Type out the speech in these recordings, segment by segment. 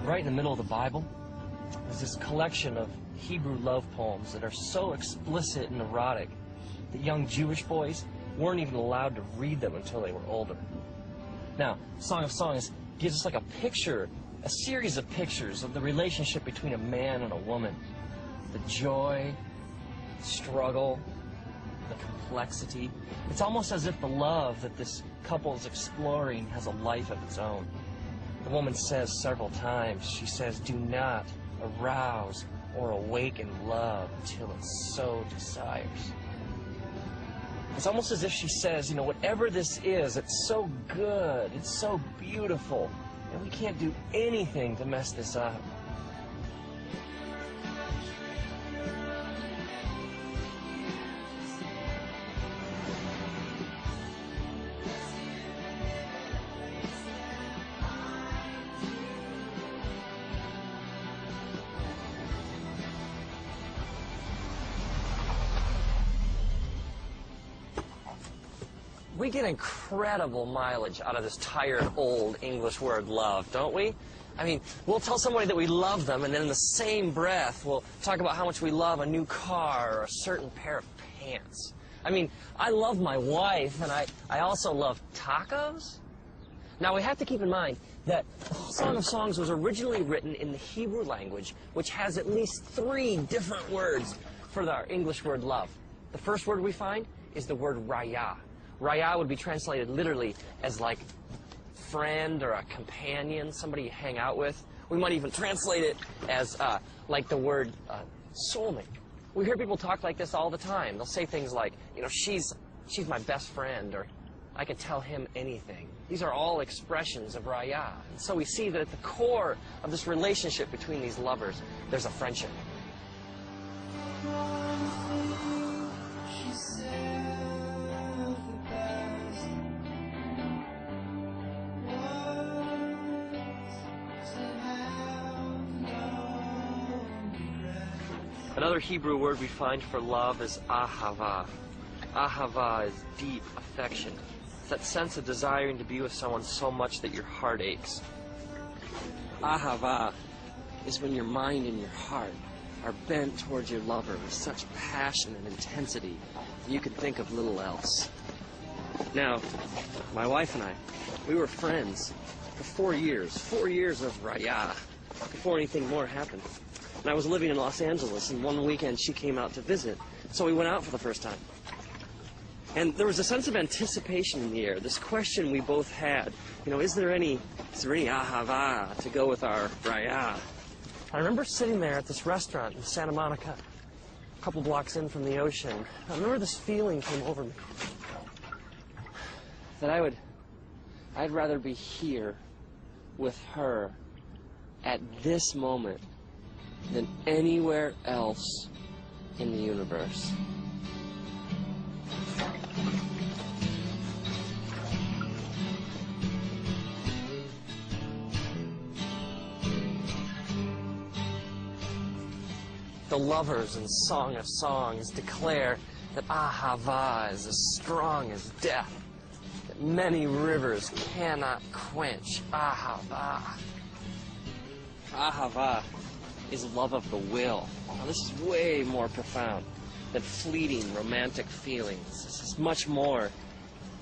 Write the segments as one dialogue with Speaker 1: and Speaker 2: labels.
Speaker 1: Right in the middle of the Bible is this collection of Hebrew love poems that are so explicit and erotic that young Jewish boys weren't even allowed to read them until they were older. Now, Song of Songs gives us like a picture, a series of pictures of the relationship between a man and a woman. The joy, the struggle, the complexity. It's almost as if the love that this couple is exploring has a life of its own. The woman says several times, she says, "Do not arouse or awaken love until it so desires." It's almost as if she says, you know, whatever this is, it's so good, it's so beautiful, and we can't do anything to mess this up. We get incredible mileage out of this tired, old English word love, don't we? I mean, we'll tell somebody that we love them, and then in the same breath, we'll talk about how much we love a new car or a certain pair of pants. I mean, I love my wife, and I also love tacos. Now, we have to keep in mind that Song of Songs was originally written in the Hebrew language, which has at least 3 different words for our English word love. The first word we find is the word raya. Raya would be translated literally as like friend or a companion, somebody you hang out with. We might even translate it as like the word soulmate. We hear people talk like this all the time. They'll say things like, you know, she's my best friend, or I can tell him anything. These are all expressions of raya. And so we see that at the core of this relationship between these lovers, there's a friendship. Another Hebrew word we find for love is ahava. Ahava is deep affection. It's that sense of desiring to be with someone so much that your heart aches. Ahava is when your mind and your heart are bent towards your lover with such passion and intensity that you can think of little else. Now, my wife and I, we were friends for 4 years. 4 years of raya before anything more happened. And I was living in Los Angeles, and one weekend she came out to visit, so we went out for the first time. And there was a sense of anticipation in the air, this question we both had, you know, is there any ahava to go with our raya? I remember sitting there at this restaurant in Santa Monica, a couple blocks in from the ocean. I remember this feeling came over me, that I'd rather be here with her at this moment than anywhere else in the universe. The lovers in Song of Songs declare that ahava is as strong as death, that many rivers cannot quench ahava. Ahava is love of the will. Now, this is way more profound than fleeting romantic feelings. This is much more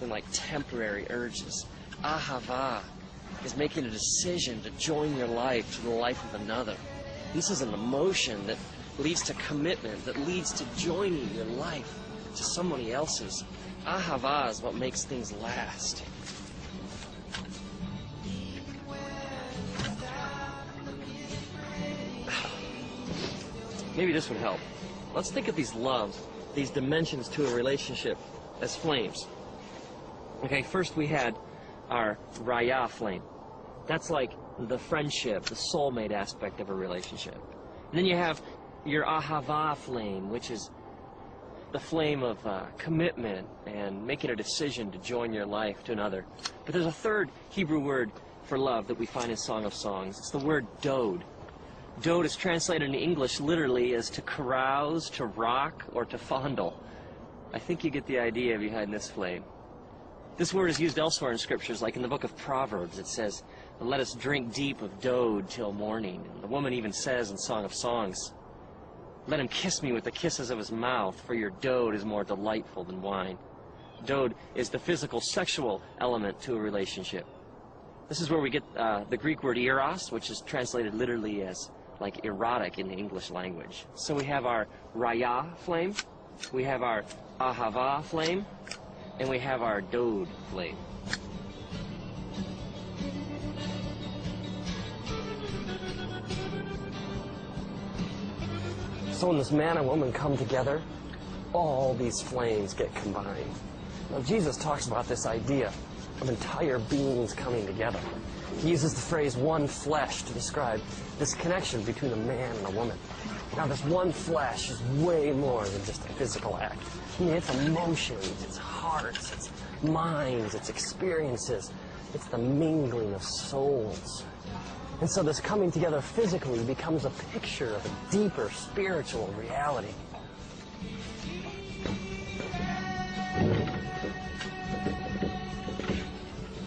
Speaker 1: than like temporary urges. Ahava is making a decision to join your life to the life of another. This is an emotion that leads to commitment, that leads to joining your life to somebody else's. Ahava is what makes things last. Maybe this would help. Let's think of these loves these dimensions to a relationship as flames. Okay, first we had our raya flame. That's like the friendship, the soulmate aspect of a relationship. And then you have your ahava flame, which is the flame of commitment and making a decision to join your life to another. But there's a third Hebrew word for love that we find in Song of Songs. It's the word dode. Dode is translated in English literally as to carouse, to rock, or to fondle. I think you get the idea behind this flame. This word is used elsewhere in scriptures, like in the book of Proverbs. It says, "Let us drink deep of dode till morning." And the woman even says in Song of Songs, "Let him kiss me with the kisses of his mouth, for your dode is more delightful than wine." Dode is the physical, sexual element to a relationship. This is where we get the Greek word eros, which is translated literally as like erotic in the English language. So we have our raya flame, we have our ahava flame, and we have our dode flame. So when this man and woman come together, all these flames get combined. Now Jesus talks about this idea of entire beings coming together. He uses the phrase one flesh to describe this connection between a man and a woman. Now this one flesh is way more than just a physical act. I mean, it's emotions, it's hearts, it's minds, it's experiences, it's the mingling of souls. And so this coming together physically becomes a picture of a deeper spiritual reality.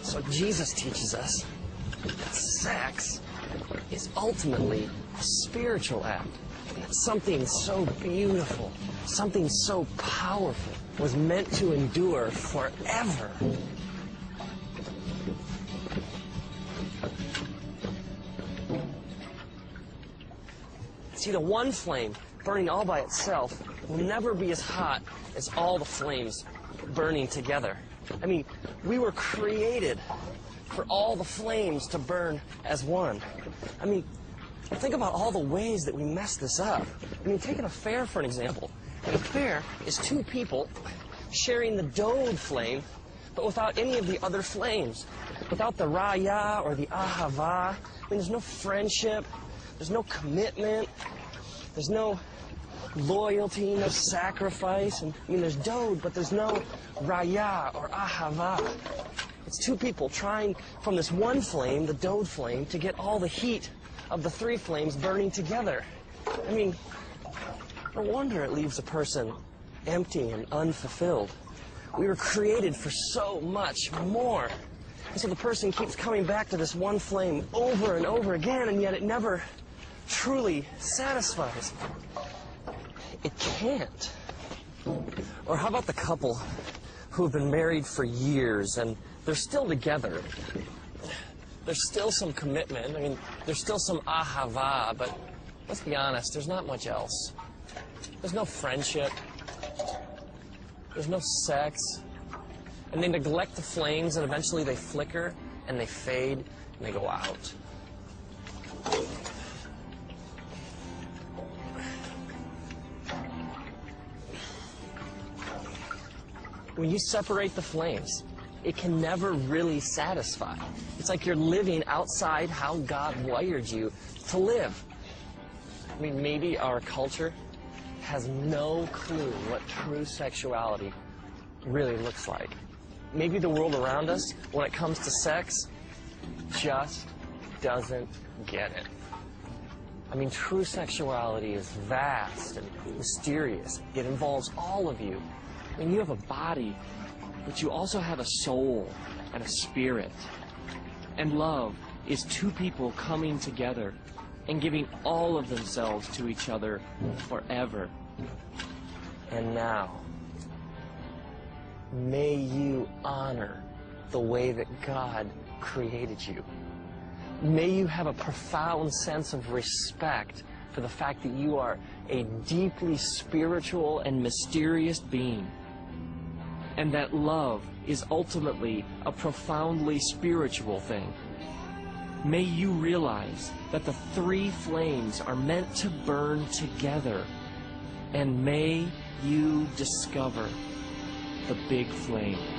Speaker 1: So Jesus teaches us that sex is ultimately a spiritual act. And that something so beautiful, something so powerful was meant to endure forever. See, the one flame burning all by itself will never be as hot as all the flames burning together. I mean, we were created for all the flames to burn as one. I mean, think about all the ways that we mess this up. I mean, take an affair for an example. An affair is two people sharing the dode flame, but without any of the other flames. Without the raya or the ahava. I mean, there's no friendship, there's no commitment, there's no loyalty, no sacrifice. And, I mean, there's dode, but there's no raya or ahava. It's two people trying from this one flame, the dode flame, to get all the heat of the three flames burning together. I mean, no wonder it leaves a person empty and unfulfilled. We were created for so much more. And so the person keeps coming back to this one flame over and over again, and yet it never truly satisfies. It can't. Or how about the couple who've been married for years and they're still together? There's still some commitment. I mean, there's still some ahava, but let's be honest, there's not much else. There's no friendship. There's no sex. And they neglect the flames, and eventually they flicker, and they fade, and they go out. When you separate the flames, it can never really satisfy. It's like you're living outside how God wired you to live. I mean, maybe our culture has no clue what true sexuality really looks like. Maybe the world around us, when it comes to sex, just doesn't get it. I mean, true sexuality is vast and mysterious. It involves all of you. I mean, you have a body, but you also have a soul and a spirit. And love is two people coming together and giving all of themselves to each other forever. And now, may you honor the way that God created you. May you have a profound sense of respect for the fact that you are a deeply spiritual and mysterious being, and that love is ultimately a profoundly spiritual thing. May you realize that the three flames are meant to burn together, and may
Speaker 2: you discover the big flame.